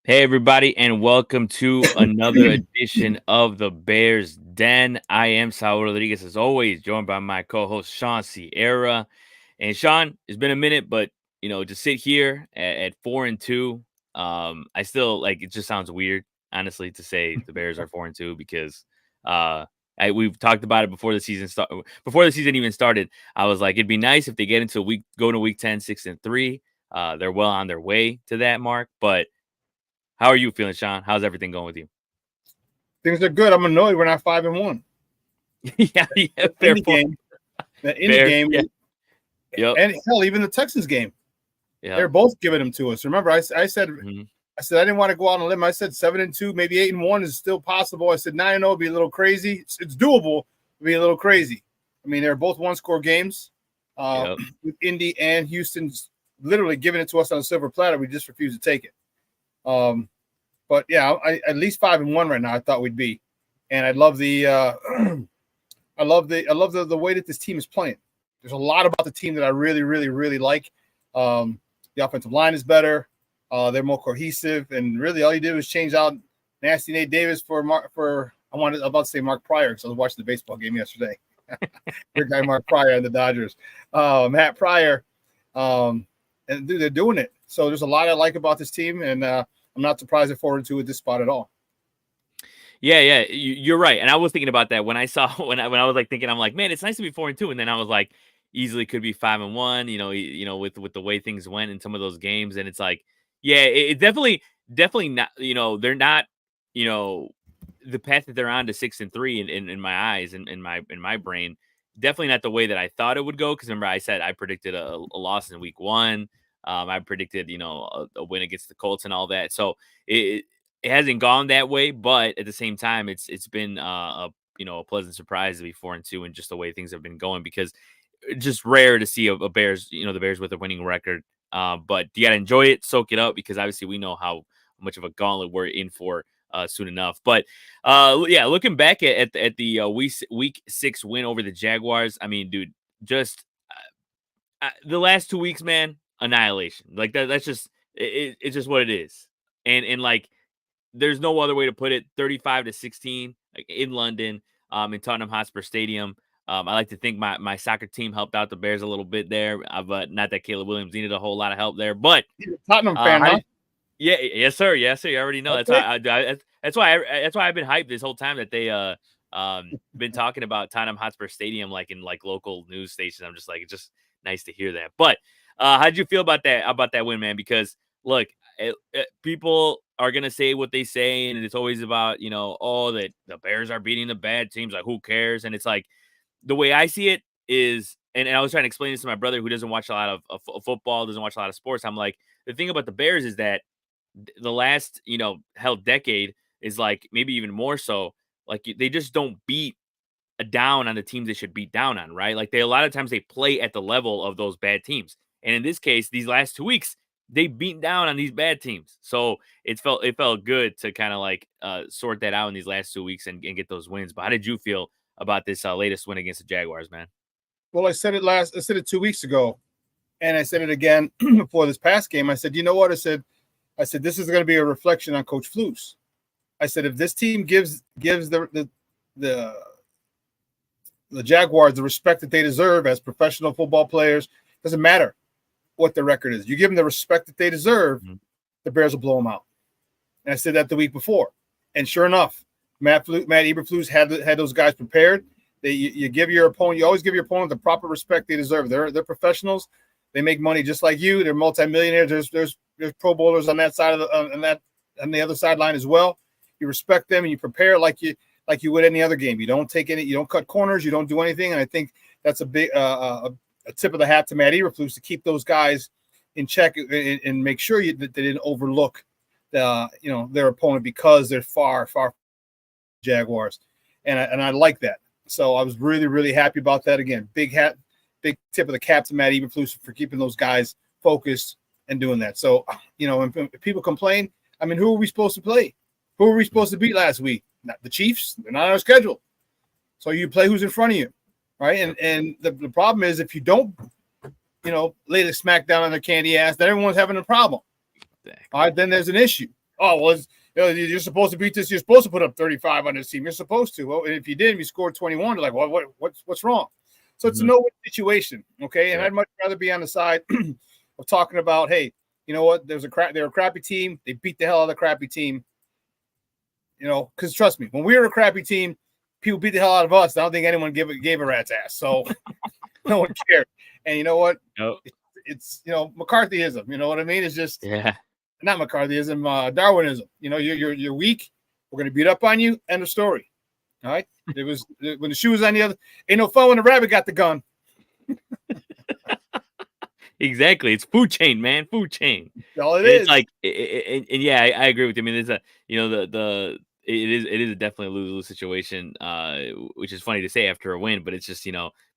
Hey, everybody, and welcome to another edition of the Bears Den. I am Saul Rodriguez, as always, joined by my co-host Shawn Sierra. And Shawn, it's been a minute, but to sit here at 4-2, I still like it. Just sounds weird, honestly, to say the Bears are 4-2 because we've talked about it before the season before the season even started. I was like, it'd be nice if they get into go to week 10, 6-3. They're well on their way to that mark, but how are you feeling, Shawn? How's everything going with you? Things are good. I'm annoyed we're not 5-1. yeah, fair Indie point. game, the indie Fair, game, yeah, yep, and hell, even the Texans game, yeah, they're both giving them to us. Remember, I said mhm, I didn't want to go out on a limb. I said 7-2, maybe 8-1 is still possible. I said 9-0 would be a little crazy. It's doable, it'd be a little crazy. I mean, they're both one-score games. yep. With Indy and Houston's literally giving it to us on a silver platter. We just refuse to take it. But yeah, at least 5-1 right now. I thought we'd be, and I love the I love the way that this team is playing. There's a lot about the team that I really, really, really like. The offensive line is better. They're more cohesive, and really all you did was change out Nasty Nate Davis for I'm about to say Mark Pryor because I was watching the baseball game yesterday. Your guy Mark Pryor and the Dodgers, Matt Pryor, and dude, they're doing it. So there's a lot I like about this team, and I'm not surprised at 4-2 at this spot at all. Yeah. You're right. And I was thinking about that when I saw when I was like thinking, I'm like, man, it's nice to be 4-2, and then I was like, easily could be 5-1. With the way things went in some of those games, and it's like, yeah, it definitely not. They're not. You know, the path that they're on to 6-3 in my eyes and in my brain, definitely not the way that I thought it would go. Because remember, I said I predicted a loss in week 1. I predicted a win against the Colts and all that. So it hasn't gone that way, but at the same time, it's been a pleasant surprise to be 4-2 and just the way things have been going because it's just rare to see a Bears, the Bears with a winning record. But you got to enjoy it, soak it up because obviously we know how much of a gauntlet we're in for soon enough. But yeah, looking back at the week 6 win over the Jaguars, I mean, dude, just the last 2 weeks, man, annihilation. Like that's just it's just what it is, and like there's no other way to put it. 35-16 in London, in Tottenham Hotspur Stadium. I like to think my soccer team helped out the Bears a little bit there, but not that Caleb Williams needed a whole lot of help there. But You're a Tottenham fan, how huh? did? Yeah, yes, sir. Yes, sir. You already know. Okay. That's why I've been hyped this whole time that they been talking about Tottenham Hotspur Stadium like in like local news stations. I'm just like, it's just nice to hear that. But how did you feel about that win, man? Because look, people are gonna say what they say, and it's always about oh, that the Bears are beating the bad teams. Like, who cares? And it's like the way I see it is, and I was trying to explain this to my brother who doesn't watch a lot of football, doesn't watch a lot of sports. I'm like, the thing about the Bears is that the last hell decade is like maybe even more so. Like they just don't beat down on the teams they should beat down on, right? Like they a lot of times they play at the level of those bad teams. And in this case, these last 2 weeks, they beat down on these bad teams. So it felt good to kind of like sort that out in these last 2 weeks and get those wins. But how did you feel about this latest win against the Jaguars, man? Well, I said it 2 weeks ago, and I said it again before this past game. I said, you know what? I said this is going to be a reflection on Coach Flus. I said if this team gives the Jaguars the respect that they deserve as professional football players, doesn't matter what the record is. You give them the respect that they deserve, the Bears will blow them out. And I said that the week before, and sure enough, Matt Eberflus had those guys prepared. You give your opponent, you always give your opponent the proper respect they deserve. They're professionals. They make money just like you. They're multimillionaires. There's Pro Bowlers on that side of on the other sideline as well. You respect them and you prepare like you would any other game. You don't cut corners. You don't do anything. And I think that's a big a tip of the hat to Matt Eberflus to keep those guys in check and make sure that they didn't overlook their opponent because they're far Jaguars, and I like that. So I was really, really happy about that. Again, big tip of the cap to Matt Eberflus for keeping those guys focused and doing that. So, if people complain, I mean, who are we supposed to play? Who were we supposed to beat last week? Not the Chiefs. They're not on our schedule. So you play who's in front of you, right? And the problem is if you don't, lay the smack down on their candy ass, then everyone's having a problem. Exactly. All right, then there's an issue. oh, well, you're supposed to beat this. You're supposed to put up 35 on this team. You're supposed to. Well, and if you didn't, you scored 21. They're like, what's wrong? So it's a no-win situation, okay? And I'd much rather be on the side of talking about, hey, you know what? They're a crappy team. They beat the hell out of the crappy team. Because trust me, when we were a crappy team, people beat the hell out of us. I don't think anyone gave a rat's ass. So no one cared. And you know what? Nope. It's McCarthyism. You know what I mean? It's just not McCarthyism, Darwinism. You're weak. We're gonna beat up on you. End of story. All right. It was when the shoe was on the other. Ain't no fun when the rabbit got the gun. Exactly. It's food chain, man. Food chain. All it is. It's like, and yeah, I agree with you. I mean, there's it is definitely a lose-lose situation, which is funny to say after a win, but it's just,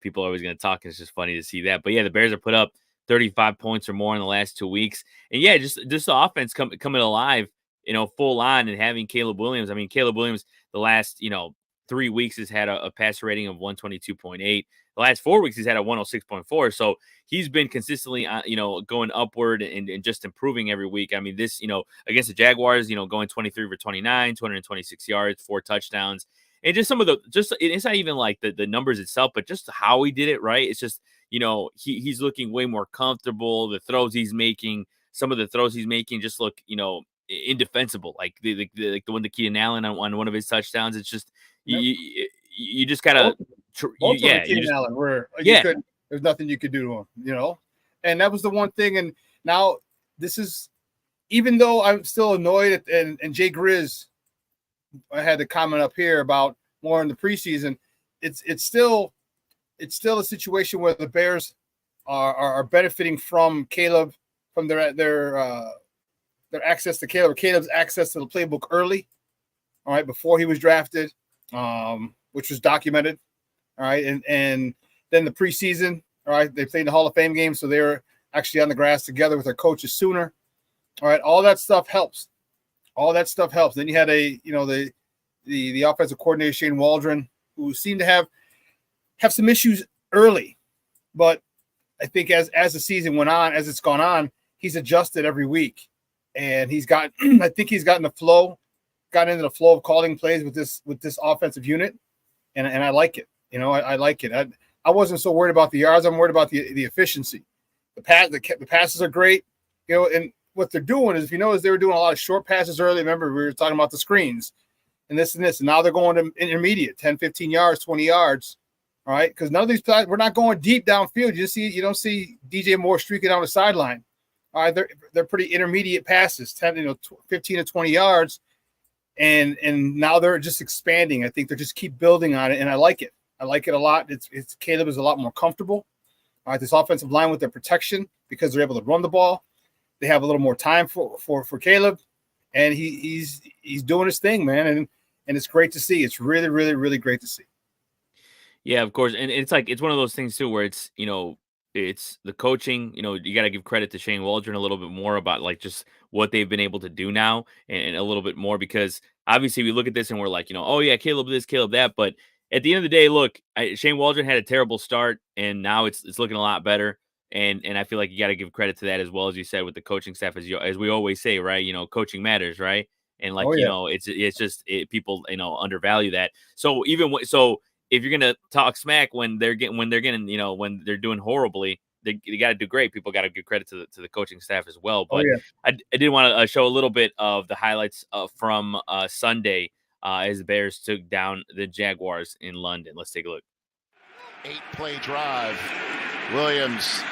people are always going to talk, and it's just funny to see that. But yeah, the Bears have put up 35 points or more in the last 2 weeks. And yeah, just the offense coming alive, full on, and having Caleb Williams. I mean, Caleb Williams, the last, 3 weeks has had a passer rating of 122.8. The last 4 weeks he's had a 106.4. So he's been consistently, going upward and just improving every week. I mean, this, against the Jaguars, going 23 for 29, 226 yards, 4 touchdowns. And just some of it's not even like the numbers itself, but just how he did it, right? It's just, he's looking way more comfortable. The throws he's making, some of the throws he's making just look, indefensible. Like the one to Keenan Allen on one of his touchdowns. It's just, you just gotta, Allen, where there's nothing you could do to him, and that was the one thing. And now this is, even though I'm still annoyed and Jay Grizz, I had the comment up here about more in the preseason. It's still a situation where the Bears are benefiting from Caleb, from their access to Caleb's access to the playbook early, all right, before he was drafted, which was documented, all right, and then the preseason, all right, they played the Hall of Fame game, so they were actually on the grass together with their coaches sooner, all right, all that stuff helps. Then you had the offensive coordinator Shane Waldron, who seemed to have some issues early, but I think as the season went on, as it's gone on, he's adjusted every week, and I think he's gotten into the flow of calling plays with this offensive unit, and I like it. I like it. I wasn't so worried about the yards. I'm worried about the efficiency. The passes are great, and what they're doing is, if you notice, they were doing a lot of short passes early. Remember, we were talking about the screens and this and this, and now they're going to intermediate, 10, 15 yards, 20 yards, all right? Because none of these plays, we're not going deep downfield. You don't see DJ Moore streaking down the sideline. All right, they're pretty intermediate passes, 10, 15 to 20 yards, and now they're just expanding. I think they just keep building on it, and I like it. I like it a lot. It's Caleb is a lot more comfortable. All right, this offensive line with their protection, because they're able to run the ball. They have a little more time for Caleb, and he's doing his thing, man, and it's great to see. It's really, really, really great to see. Yeah, of course, and it's one of those things too, where it's it's the coaching. You got to give credit to Shane Waldron a little bit more about just what they've been able to do now, and a little bit more, because obviously we look at this and we're like, oh yeah, Caleb this, Caleb that, but at the end of the day, look, Shane Waldron had a terrible start, and now it's looking a lot better. And I feel like you got to give credit to that, as well, as you said, with the coaching staff, as we always say, right? Coaching matters, right? And it's just people undervalue that. So if you're gonna talk smack when they're doing horribly, they got to do great. People got to give credit to the coaching staff as well. But I did want to show a little bit of the highlights from Sunday as the Bears took down the Jaguars in London. Let's take a look. 8-play drive. Williams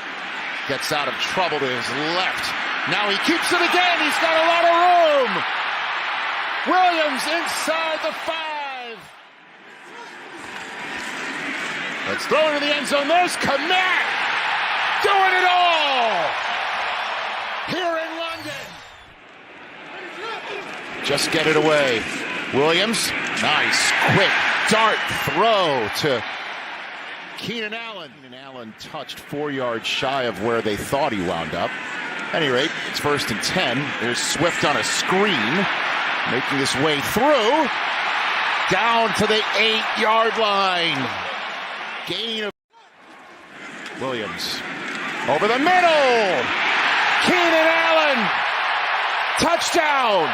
gets out of trouble to his left. Now he keeps it again. He's got a lot of room. Williams inside the 5. Let's throw into the end zone. There's Komet doing it all here in London. Just get it away. Williams, nice, quick dart throw to Keenan Allen. Keenan Allen touched 4 yards shy of where they thought he wound up. At any rate, it's 1st and 10. There's Swift on a screen, making his way through, down to the 8-yard line. Gain of Williams over the middle. Keenan Allen, touchdown.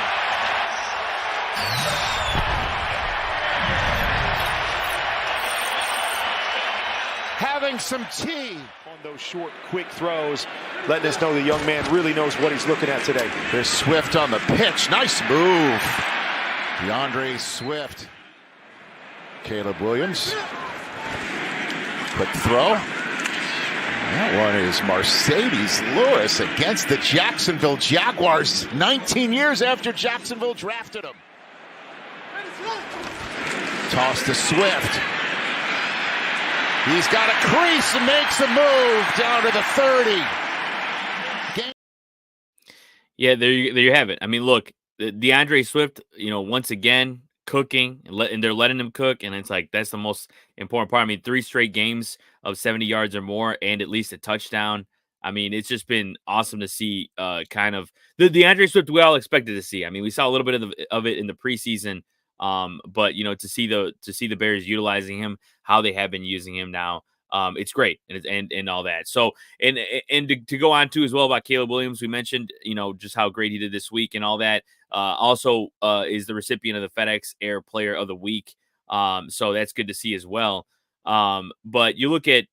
having some tea. On those short, quick throws, letting us know the young man really knows what he's looking at today. There's Swift on the pitch. Nice move. DeAndre Swift. Caleb Williams. Quick throw. That one is Mercedes Lewis against the Jacksonville Jaguars 19 years after Jacksonville drafted him. Toss to Swift. He's got a crease and makes a move down to the 30. Yeah, there you have it. I mean, look, DeAndre Swift, once again, cooking, and they're letting him cook, and it's like that's the most important part. I mean, 3 straight games of 70 yards or more and at least a touchdown. I mean, it's just been awesome to see kind of the DeAndre Swift we all expected to see. I mean, we saw a little bit of it in the preseason. But to see the Bears utilizing him, how they have been using him now, it's great and all that. So and to go on to as well about Caleb Williams, we mentioned just how great he did this week and all that. Also is the recipient of the FedEx Air Player of the Week. So that's good to see as well. But you look at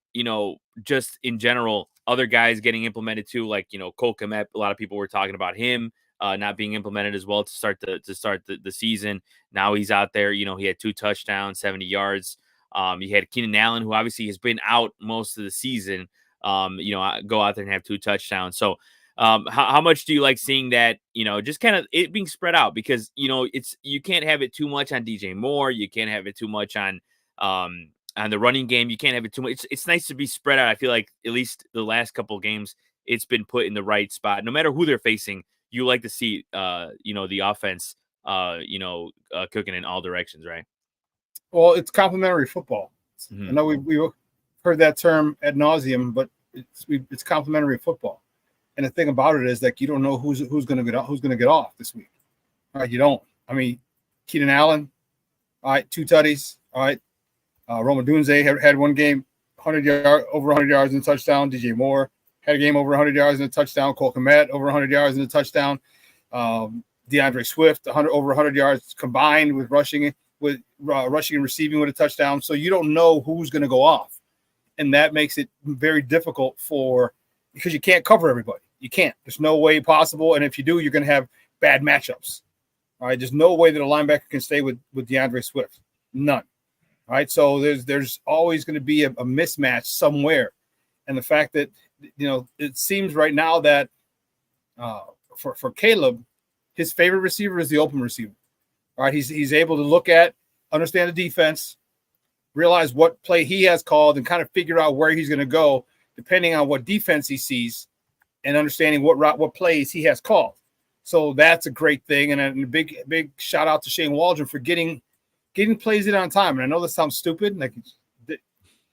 just in general other guys getting implemented too, like Cole Kmet. A lot of people were talking about him. Not being implemented as well to start the season. Now he's out there. He had 2 touchdowns, 70 yards. You had Keenan Allen, who obviously has been out most of the season. Go out there and have 2 touchdowns. So, how much do you like seeing that? Just kind of it being spread out because you can't have it too much on DJ Moore. You can't have it too much on the running game. You can't have it too much. It's nice to be spread out. I feel like at least the last couple of games, it's been put in the right spot. No matter who they're facing. You like to see, the offense, cooking in all directions, right? Well, it's complementary football. Mm-hmm. I know we heard that term ad nauseum, but it's complementary football. And the thing about it is like you don't know who's going to get off this week. All right, you don't. I mean, Keenan Allen, all right, 2 tutties. All right, Roma Dunze had one game, over 100 yards and a touchdown. DJ Moore had a game over 100 yards and a touchdown. Cole Kmet over 100 yards and a touchdown. DeAndre Swift over 100 yards combined with rushing and receiving with a touchdown. So you don't know who's going to go off, and that makes it very difficult because you can't cover everybody. You can't. There's no way possible, and if you do, you're going to have bad matchups. All right, there's no way that a linebacker can stay with DeAndre Swift. None. All right, so there's always going to be a mismatch somewhere, and the fact that it seems right now that for Caleb, his favorite receiver is the open receiver. All right, he's able to understand the defense, realize what play he has called, and kind of figure out where he's going to go depending on what defense he sees, and understanding what plays he has called. So that's a great thing, and a big shout out to Shane Waldron for getting plays in on time. And I know this sounds stupid,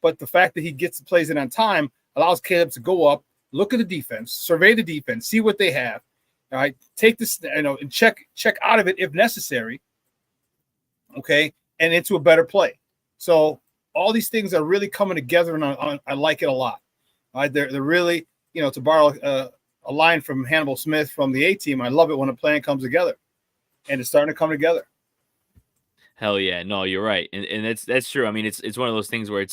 but the fact that he gets the plays in on time allows Caleb to go up, look at the defense, survey the defense, see what they have. All right, take this, and check out of it if necessary. Okay, and into a better play. So all these things are really coming together, and I like it a lot. All right, they're really, to borrow a line from Hannibal Smith from the A-Team, I love it when a plan comes together, and it's starting to come together. Hell yeah, no, you're right, and that's true. I mean, it's one of those things where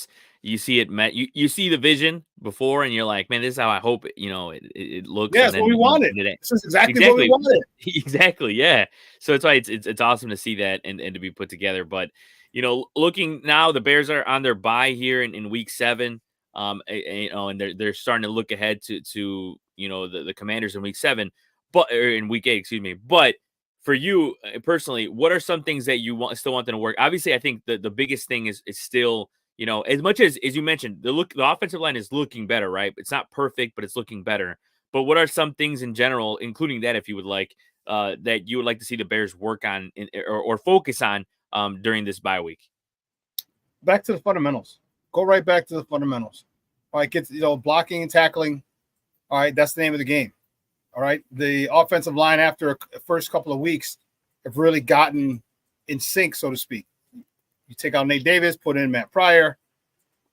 you see it met. You see the vision before, and you're like, man, this is how I hope it looks. Yeah, that's what we wanted. This is exactly what we wanted. Exactly, yeah. So that's why it's awesome to see that and to be put together. But looking now, the Bears are on their bye here in week 7. And they're starting to look ahead to the Commanders in week 7, or in week 8, excuse me. But for you personally, what are some things that you still want them to work? Obviously, I think the biggest thing is still, as much as you mentioned, the offensive line is looking better, right? It's not perfect, but it's looking better. But what are some things in general, including that, if you would like, that you would like to see the Bears work on or focus on during this bye week? Back to the fundamentals. Go right back to the fundamentals. All right, get blocking and tackling. All right, that's the name of the game. All right, the offensive line after a first couple of weeks have really gotten in sync, so to speak. You take out Nate Davis, put in Matt Pryor.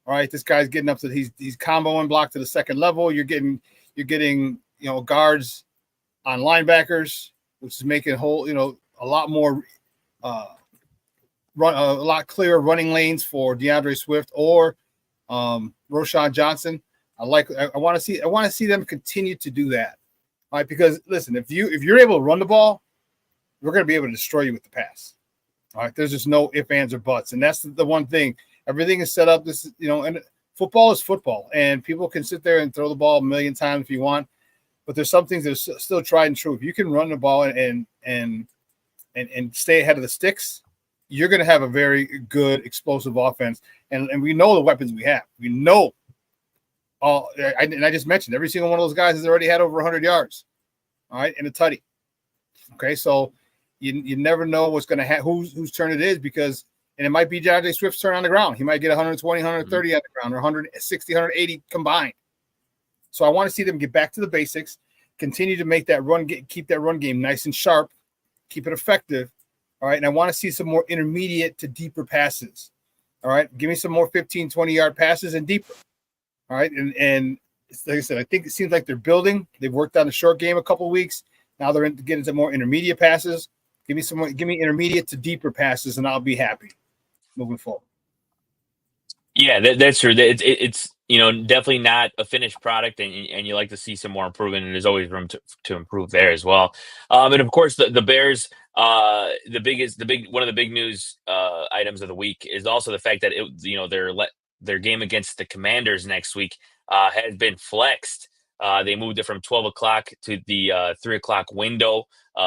All right, this guy's getting up to he's comboing block to the second level. You're getting guards on linebackers, which is making a lot more a lot clearer running lanes for DeAndre Swift or Roshan Johnson. I want to see them continue to do that. All right, because listen, if you're able to run the ball, we're going to be able to destroy you with the pass. All right, there's just no ifs, ands, or buts, and that's the one thing. Everything is set up. This, and football is football, and people can sit there and throw the ball a million times if you want, but there's some things that are still tried and true. If you can run the ball and stay ahead of the sticks, you're going to have a very good explosive offense, and we know the weapons we have. We know. I just mentioned every single one of those guys has already had over 100 yards, all right, in a tutty. Okay, so you never know what's going to happen, whose turn it is, because and it might be J.J. Swift's turn on the ground. He might get 120, 130 on the ground, or 160, 180 combined. So I want to see them get back to the basics, continue to make that keep that run game nice and sharp, keep it effective, all right, and I want to see some more intermediate to deeper passes, all right? Give me some more 15, 20-yard passes and deeper. All right, and like I said, I think it seems like they're building. They've worked on the short game a couple of weeks. Now they're getting some more intermediate passes. Give me intermediate to deeper passes, and I'll be happy moving forward. Yeah, that's true. It's definitely not a finished product, and you like to see some more improvement, and there's always room to improve there as well. And of course, the Bears, one of the big news items of the week is also the fact that their game against the Commanders next week has been flexed. They moved it from 12 o'clock to the 3 o'clock window.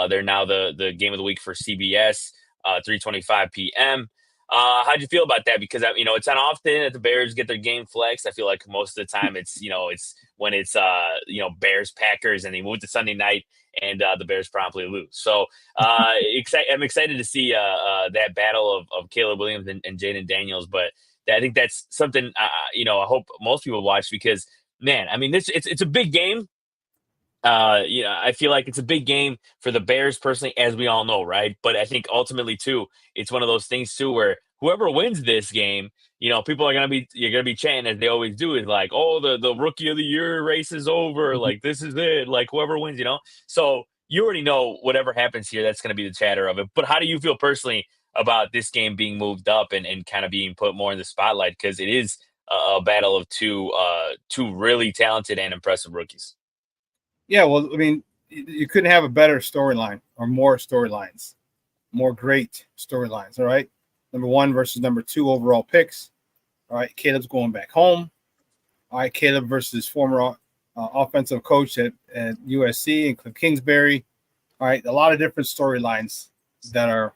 They're now the game of the week for CBS, 3:25 p.m. How'd you feel about that? Because it's not often that the Bears get their game flexed. I feel like most of the time it's when it's Bears Packers and they move to Sunday night and the Bears promptly lose. So I'm excited to see that battle of Caleb Williams and Jaden Daniels. But I think that's something I hope most people watch, because man, I mean, it's a big game. I feel like it's a big game for the Bears personally, as we all know, right? But I think ultimately too, it's one of those things too where whoever wins this game, people you're gonna be chanting, as they always do, is like, oh, the rookie of the year race is over, like this is it, like whoever wins, So you already know whatever happens here, that's gonna be the chatter of it. But how do you feel personally about this game being moved up and kind of being put more in the spotlight, because it is a battle of two really talented and impressive rookies? Yeah, well, I mean, you couldn't have a better storyline or more storylines, more great storylines. All right, number 1 versus number 2 overall picks. All right, Caleb's going back home. All right, Caleb versus former offensive coach at USC and Cliff Kingsbury. All right, a lot of different storylines that are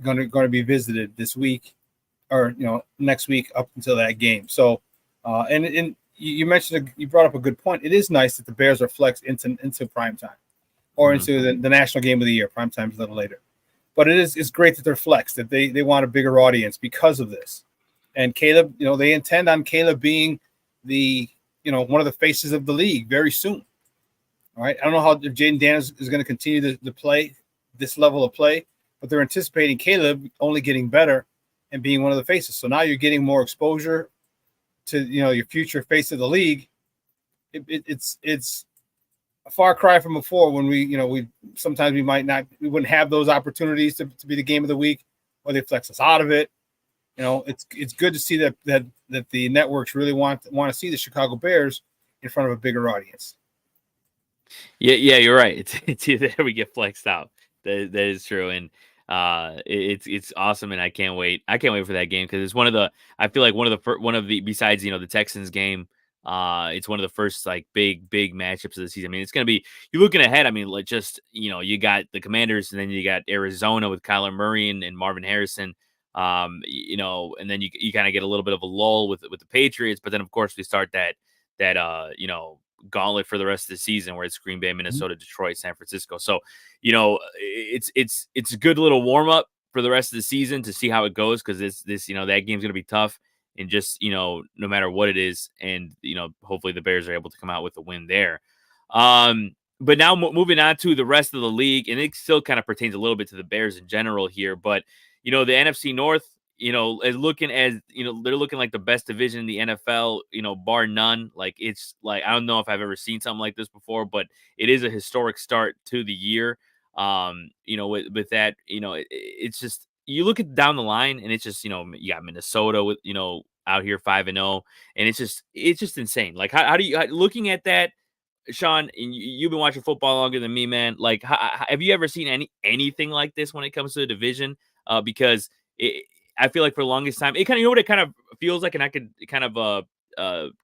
going to be visited this week, or next week up until that game. So, and you mentioned, you brought up a good point. It is nice that the Bears are flexed into prime time, or into the national game of the year. Prime time is a little later, but it's great that they're flexed, that they want a bigger audience because of this. And Caleb, they intend on Caleb being the one of the faces of the league very soon. All right, I don't know how if Jaden Daniels is going to continue to play this level of play, but they're anticipating Caleb only getting better and being one of the faces. So now you're getting more exposure to your future face of the league. It's a far cry from before, when we sometimes we wouldn't have those opportunities to be the game of the week, or they flex us out of it. It's good to see that the networks really want to see the Chicago Bears in front of a bigger audience. Yeah, you're right. It's either we get flexed out. That is true, and it's awesome, and I can't wait. I can't wait for that game, because it's I feel like one of the besides the Texans game, it's one of the first like big matchups of the season. I mean, it's gonna be, you're looking ahead. I mean, like, just you got the Commanders, and then you got Arizona with Kyler Murray and Marvin Harrison. And then you kind of get a little bit of a lull with the Patriots, but then of course we start that gauntlet for the rest of the season, where it's Green Bay, Minnesota, Detroit, San Francisco. So, it's a good little warm up for the rest of the season to see how it goes, because that game's gonna be tough, and just no matter what it is, and hopefully the Bears are able to come out with a win there. But now moving on to the rest of the league, and it still kind of pertains a little bit to the Bears in general here, but the NFC North, is looking they're looking like the best division in the NFL, bar none. Like, it's like, I don't know if I've ever seen something like this before, but it is a historic start to the year. With that, it's just, you look at down the line, and it's just, you got Minnesota with, out here 5-0, and it's just insane. Like, how do you looking at that, Shawn? And you've been watching football longer than me, man. Like, have you ever seen anything like this when it comes to the division? Because I feel like for the longest time, it kind of, you know what it kind of feels like, and I could kind of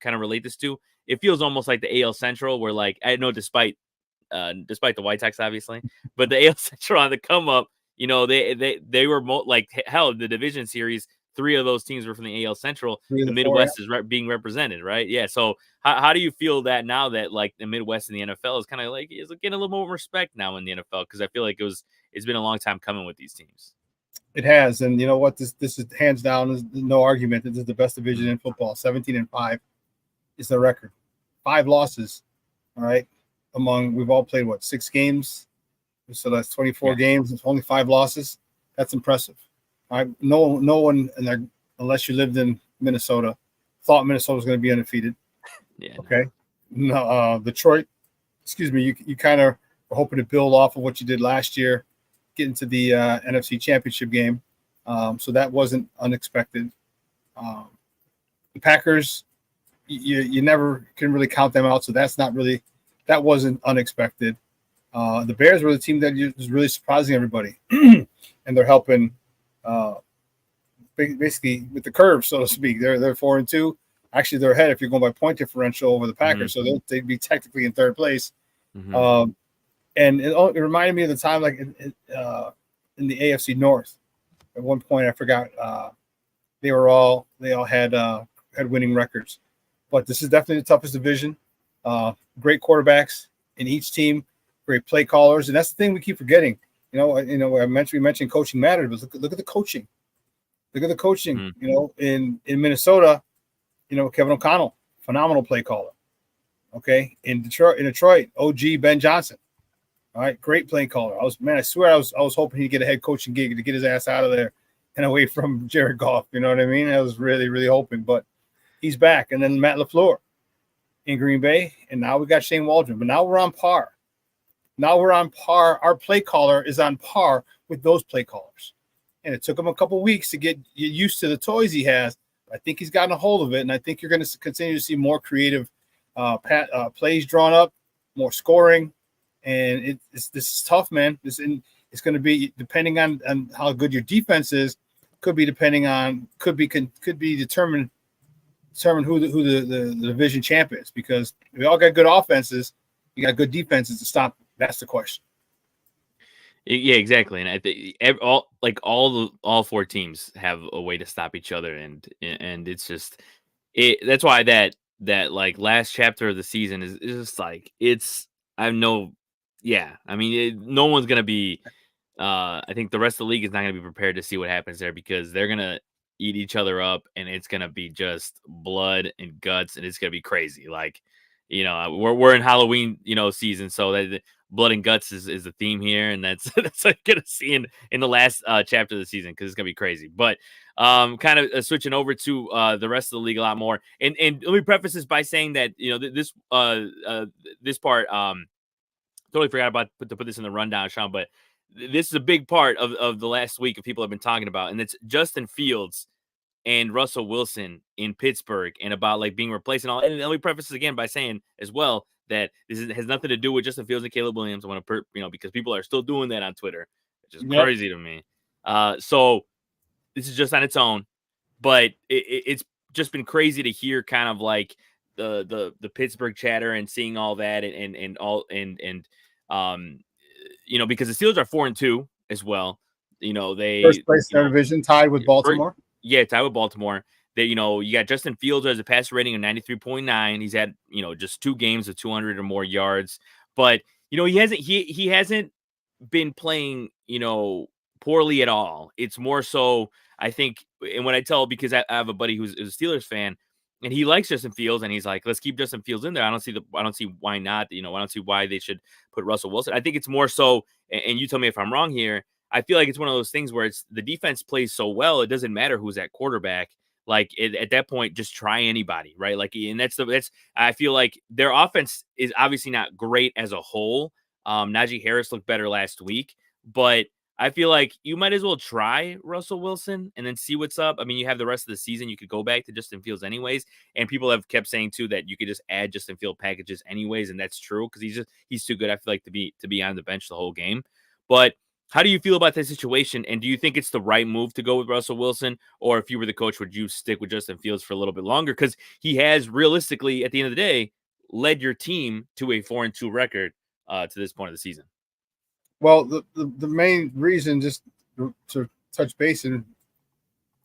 relate this to. It feels almost like the AL Central, where, like, I know despite the White Sox, obviously, but the AL Central on the come up, you know, they were like, hell, the division series, 3 of those teams were from the AL Central. The Midwest is being represented, right? Yeah. So how do you feel that now that, like, the Midwest in the NFL is kind of like, is getting a little more respect now in the NFL? Because I feel like it's been a long time coming with these teams. It has, and you know what? This is hands down, there's no argument that this is the best division in football. 17-5 is the record. 5 losses. All right. We've all played 6 games, so that's 24 games. It's only 5 losses. That's impressive. All right. No one in there, unless you lived in Minnesota, thought Minnesota was going to be undefeated. Yeah. Okay. No, Detroit. Excuse me. You kind of were hoping to build off of what you did last year, get into the NFC Championship game. So that wasn't unexpected. The Packers, you never can really count them out. So that wasn't unexpected. The Bears were the team that was really surprising everybody, and they're helping basically with the curve, so to speak. They're 4-2. Actually, they're ahead if you're going by point differential over the Packers, so they'd be technically in 3rd place. And it reminded me of the time, like, in the AFC North. At one point, I forgot they all had winning records, but this is definitely the toughest division. Great quarterbacks in each team, great play callers, and that's the thing we keep forgetting. We mentioned coaching matters, but look at the coaching. Look at the coaching. You know, in Minnesota, Kevin O'Connell, phenomenal play caller. Okay, in Detroit, OG Ben Johnson. All right, great play caller. I swear I was hoping he'd get a head coaching gig to get his ass out of there and away from Jared Goff. You know what I mean? I was really, really hoping, but he's back. And then Matt LaFleur in Green Bay, and now we got Shane Waldron. But now we're on par. Our play caller is on par with those play callers, and it took him a couple weeks to get used to the toys he has. I think he's gotten a hold of it, and I think you're going to continue to see more creative plays drawn up, more scoring. And this is tough, man. It's going to be depending on how good your defense is. Could be determine who the division champ is, because we all got good offenses. You got good defenses to stop. That's the question. Yeah, exactly. And I think all 4 teams have a way to stop each other, and it's just that's why that like last chapter of the season is just like no one's gonna be. I think the rest of the league is not gonna be prepared to see what happens there, because they're gonna eat each other up, and it's gonna be just blood and guts, and it's gonna be crazy. Like, we're in Halloween, season, so that blood and guts is the theme here, and that's what you're gonna see in the last chapter of the season, because it's gonna be crazy. But kind of switching over to the rest of the league a lot more, and let me preface this by saying that this part totally forgot about to put this in the rundown, Shawn, but this is a big part of the last week of people have been talking about, and it's Justin Fields and Russell Wilson in Pittsburgh, and about, like, being replaced and all. And let me preface this again by saying as well that has nothing to do with Justin Fields and Caleb Williams. I want to, because people are still doing that on Twitter, which is crazy to me. So this is just on its own, but it's just been crazy to hear kind of like the Pittsburgh chatter and seeing all that because the Steelers are 4-2 as well. They first place in their division, tied with Baltimore. Tied with Baltimore. You got Justin Fields as a passer rating of 93.9. He's had, just 2 games of 200 or more yards, but he hasn't been playing, poorly at all. It's more so, I think, and when I tell, because I have a buddy who's a Steelers fan, and he likes Justin Fields, and he's like, let's keep Justin Fields in there. I don't see why not. I don't see why they should put Russell Wilson. I think it's more so, and you tell me if I'm wrong here, I feel like it's one of those things where it's the defense plays so well, it doesn't matter who's at quarterback. Like, at that point, just try anybody, right? Like, and that's I feel like their offense is obviously not great as a whole. Najee Harris looked better last week, but I feel like you might as well try Russell Wilson and then see what's up. I mean, you have the rest of the season. You could go back to Justin Fields anyways. And people have kept saying too that you could just add Justin Field packages anyways, and that's true because he's too good. I feel like to be on the bench the whole game. But how do you feel about this situation? And do you think it's the right move to go with Russell Wilson? Or if you were the coach, would you stick with Justin Fields for a little bit longer? Because he has realistically, at the end of the day, led your team to a 4-2 record to this point of the season. Well, the main reason, just to touch base and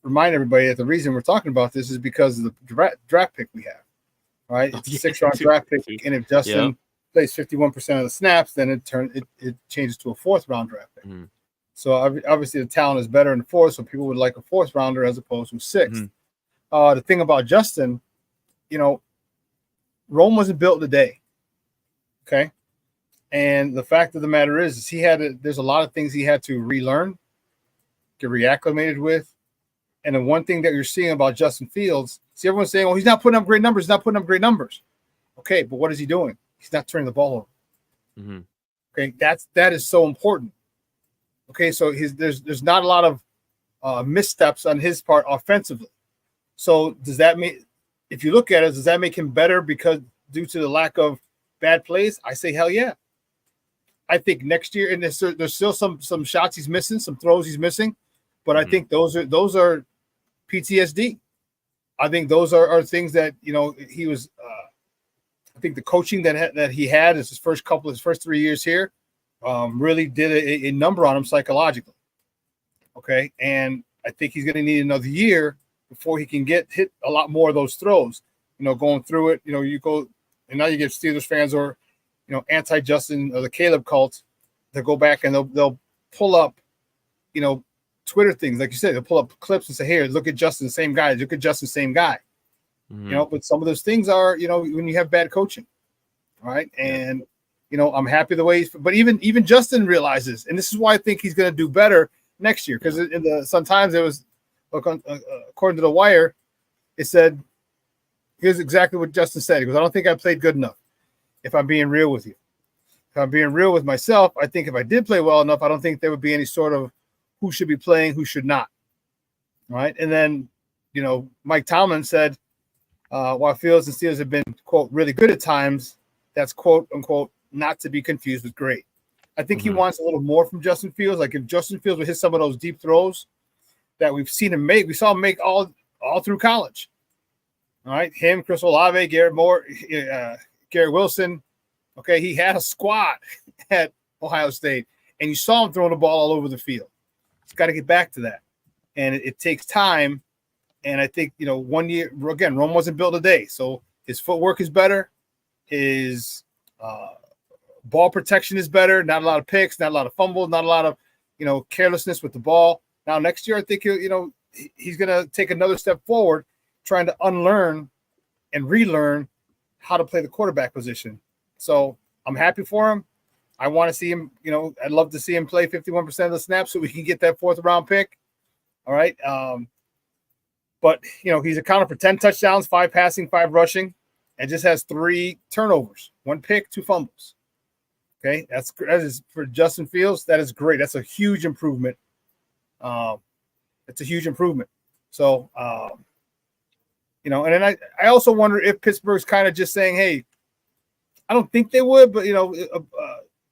remind everybody that the reason we're talking about this is because of the draft pick we have, right? It's a 6th round draft pick, and if Justin plays 51% of the snaps, then it changes to a 4th round draft pick. Mm-hmm. So obviously the talent is better in the 4th, so people would like a 4th rounder as opposed to 6th. Mm-hmm. The thing about Justin, Rome wasn't built today. Okay. And the fact of the matter is there's a lot of things he had to relearn, get reacclimated with. And the one thing that you're seeing about Justin Fields, everyone's saying, well, he's not putting up great numbers. Okay, but what is he doing? He's not turning the ball over. Mm-hmm. Okay, that is so important. Okay, so there's not a lot of missteps on his part offensively. So does that mean, if you look at it, does that make him better due to the lack of bad plays? I say hell yeah. I think next year, and there's still some shots he's missing, some throws he's missing, but I think those are PTSD. I think those are things that he was. I think the coaching that he had his first 3 years here really did a number on him psychologically. Okay, and I think he's going to need another year before he can hit a lot more of those throws. Going through it, you go, and now you get Steelers fans or anti-Justin or the Caleb cult, they'll go back and they'll pull up, Twitter things. Like you said, they'll pull up clips and say, here, look at Justin, the same guy. Look at Justin, same guy. Mm-hmm. But some of those things are, when you have bad coaching. All right. And, I'm happy the way but even Justin realizes, and this is why I think he's going to do better next year. Because sometimes it was, according to The Wire, it said, here's exactly what Justin said. He goes, I don't think I played good enough. If I'm being real with you. If I'm being real with myself, I think if I did play well enough, I don't think there would be any sort of who should be playing, who should not. All right. And then, Mike Tomlin said, while Fields and Steelers have been, quote, really good at times, that's, quote, unquote, not to be confused with great. I think he wants a little more from Justin Fields. Like if Justin Fields would hit some of those deep throws that we've seen him make, we saw him make all through college. All right. Him, Chris Olave, Garrett Wilson, okay, he had a squad at Ohio State, and you saw him throwing the ball all over the field. He's got to get back to that, and it takes time. And I think 1 year again, Rome wasn't built today, so his footwork is better, his ball protection is better. Not a lot of picks, not a lot of fumbles, not a lot of carelessness with the ball. Now next year, I think he's going to take another step forward, trying to unlearn and relearn how to play the quarterback position. So I'm happy for him. I want to see him, I'd love to see him play 51% of the snaps so we can get that 4th round pick. All right. But he's accounted for 10 touchdowns, 5 passing, 5 rushing, and just has 3 turnovers, 1 pick, 2 fumbles. Okay. That is for Justin Fields. That is great. That's a huge improvement. It's a huge improvement. So, and then I also wonder if Pittsburgh's kind of just saying, hey, I don't think they would, but,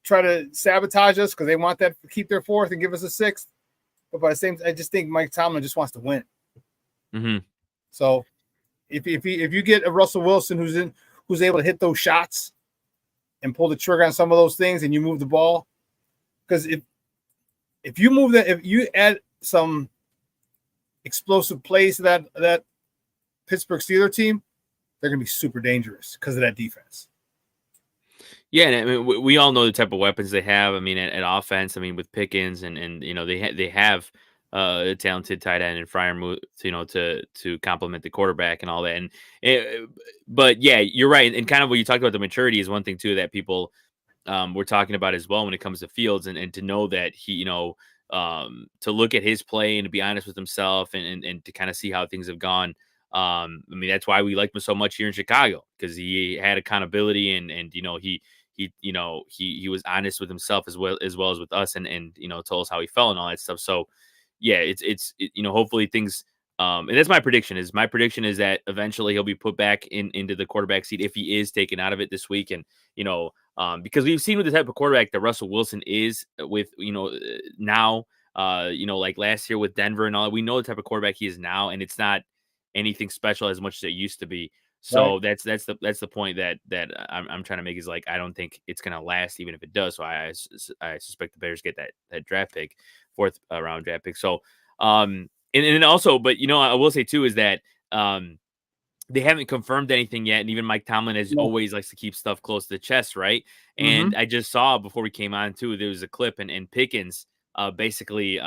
try to sabotage us because they want that to keep their 4th and give us a 6th. But by the same time, I just think Mike Tomlin just wants to win. Mm-hmm. So if you get a Russell Wilson who's able to hit those shots and pull the trigger on some of those things and you move the ball, because if you add some explosive plays to that Pittsburgh Steelers team, they're going to be super dangerous because of that defense. Yeah, and I mean, we all know the type of weapons they have. I mean, at offense, I mean, with Pickens and they have a talented tight end and Freiermuth, to complement the quarterback and all that. But yeah, you're right. And kind of what you talked about, the maturity is one thing too that people were talking about as well when it comes to Fields, and to know that he, to look at his play and to be honest with himself and to kind of see how things have gone. I mean, that's why we like him so much here in Chicago, because he had accountability and he he was honest with himself as well as with us, and told us how he felt and all that stuff. So yeah, hopefully things. And that's my prediction. My prediction is that eventually he'll be put back into the quarterback seat if he is taken out of it this week. And because we've seen with the type of quarterback that Russell Wilson is with now, like last year with Denver and all, we know the type of quarterback he is now, and it's not anything special as much as it used to be. So Right. that's the point that I'm trying to make, is like, I don't think it's gonna last, even if it does. So I suspect the Bears get that draft pick, fourth round draft pick. So and then also, but I will say too is that they haven't confirmed anything yet, and even Mike Tomlin, as No. always, likes to keep stuff close to the chest, right? Mm-hmm. And I just saw before we came on too, there was a clip, and Pickens basically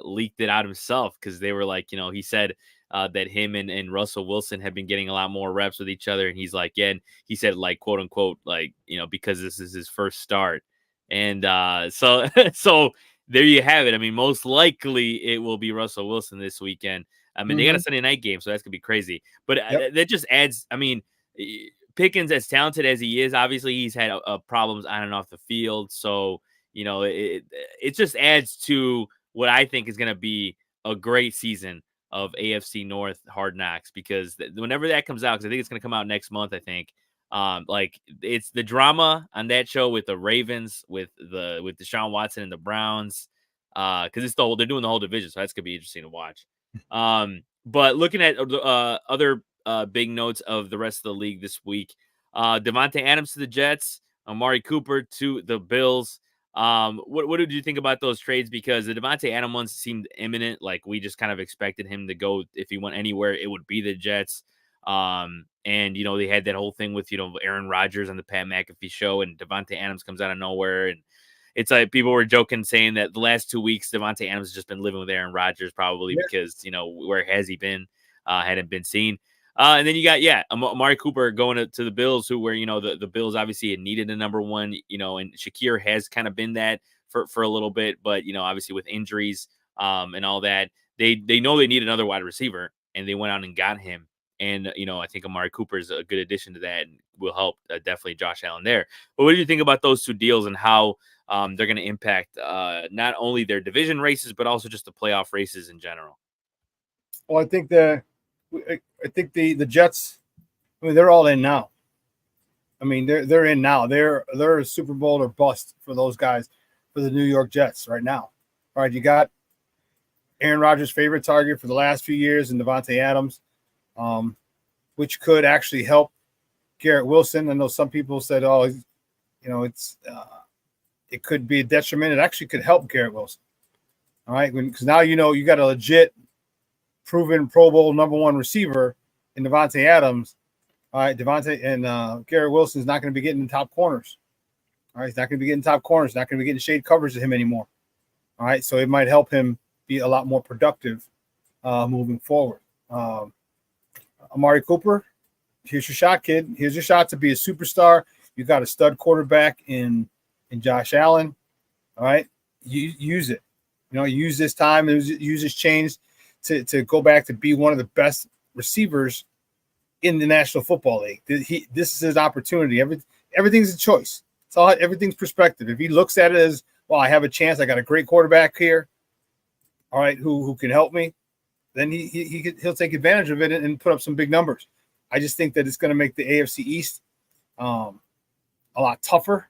leaked it out himself, because they were like, he said that him and Russell Wilson have been getting a lot more reps with each other, and he's like, yeah, and he said, like, quote unquote, like, because this is his first start, and so so there you have it. I mean, most likely it will be Russell Wilson this weekend. I mean, they got a Mm-hmm. Sunday night game, so that's gonna be crazy. But Yep. that just adds. I mean, Pickens, as talented as he is, obviously he's had problems on and off the field. So it just adds to what I think is gonna be a great season of AFC North Hard Knocks, because whenever that comes out, because I think it's gonna come out next month, I think. Like, it's the drama on that show with the Ravens, with Deshaun Watson and the Browns, because they're doing the whole division, so that's gonna be interesting to watch. But looking at other big notes of the rest of the league this week, Devontae Adams to the Jets, Amari Cooper to the Bills. What did you think about those trades? Because the Devontae Adams ones seemed imminent. Like, we just kind of expected him to go, if he went anywhere, it would be the Jets. And they had that whole thing with Aaron Rodgers on the Pat McAfee show, and Devontae Adams comes out of nowhere, and it's like people were joking, saying that the last 2 weeks Devontae Adams has just been living with Aaron Rodgers, probably Yeah. because where has he been? Hadn't been seen. And then you got Amari Cooper going to the Bills, where the Bills obviously had needed a number one, and Shakir has kind of been that for a little bit, but obviously with injuries and all that, they know they need another wide receiver, and they went out and got him. And I think Amari Cooper is a good addition to that, and will help definitely Josh Allen there. But what do you think about those two deals, and how they're going to impact not only their division races, but also just the playoff races in general? Well, I think the Jets, I mean, they're all in now. I mean, they're in now. They're a Super Bowl or bust for those guys, for the New York Jets right now. All right, you got Aaron Rodgers' favorite target for the last few years in Devontae Adams, which could actually help Garrett Wilson. I know some people said, oh, it could be a detriment. It actually could help Garrett Wilson. All right, because now you got a legit, proven Pro Bowl #1 receiver in Devontae Adams. All right, Devontae and Garrett Wilson is not going to be getting top corners. All right, he's not going to be getting top corners. Not going to be getting shade coverage of him anymore. All right, so it might help him be a lot more productive moving forward. Amari Cooper, here's your shot, kid. Here's your shot to be a superstar. You got a stud quarterback in Josh Allen. All right, you use it. Use this time and use this change to go back to be one of the best receivers in the National Football League. This is his opportunity. Everything's a choice. Everything's perspective. If he looks at it as, well, I have a chance, I got a great quarterback here, all right, who can help me, then he'll take advantage of it and put up some big numbers. I just think that it's going to make the AFC East a lot tougher.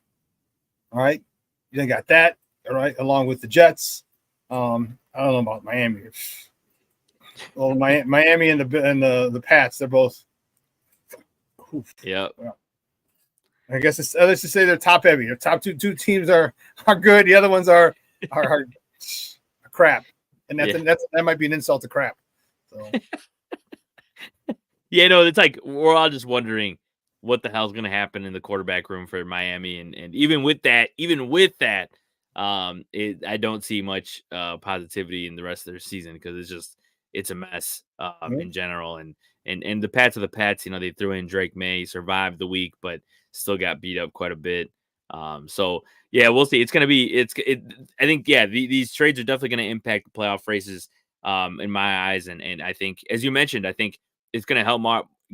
All right, you got that, all right, along with the Jets. I don't know about Miami. Well, Miami and the Pats, they're both. Yeah. I guess let's just say they're top heavy. Their top two teams are good. The other ones are crap, and that might be an insult to crap. So. Yeah, no, it's like we're all just wondering what the hell's going to happen in the quarterback room for Miami, and even with that, I don't see much positivity in the rest of their season, because it's a mess in general, and the Pats are the Pats. They threw in Drake May, survived the week, but still got beat up quite a bit. So yeah, we'll see. It's going to be I think these trades are definitely going to impact the playoff races in my eyes, and I think, as you mentioned, I think it's going to help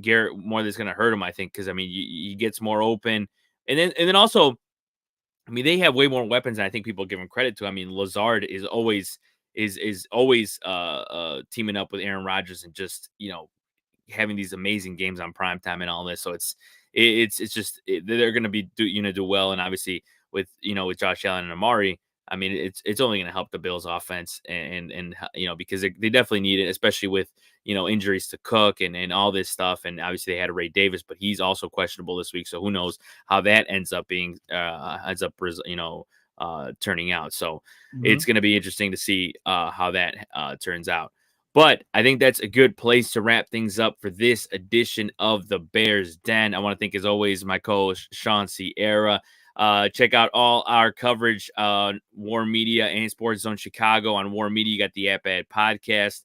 Garrett more than it's going to hurt him. I think, because I mean, he gets more open, and then also I mean, they have way more weapons than I think people give them credit to. I mean, Lazard is always teaming up with Aaron Rodgers and just, having these amazing games on primetime and all this. So they're going to do well. And obviously with Josh Allen and Amari, I mean, it's only going to help the Bills offense and because they definitely need it, especially with, injuries to Cook and all this stuff. And obviously they had Ray Davis, but he's also questionable this week. So who knows how that ends up turning out. So it's going to be interesting to see how that turns out. But I think that's a good place to wrap things up for this edition of the Bears Den. I want to thank, as always, my co-host, Shawn Sierra. Check out all our coverage on War Media and Sports Zone Chicago. On War Media, you got the App Ad podcast.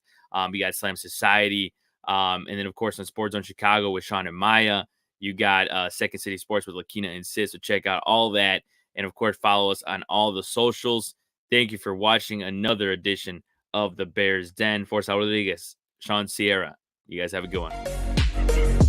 You got Slam Society. And then, of course, on Sports Zone Chicago with Sean and Maya, you got Second City Sports with Lakina and Sis. So check out all that. And, of course, follow us on all the socials. Thank you for watching another edition of the Bears Den. For Saul Rodriguez, Shawn Sierra. You guys have a good one.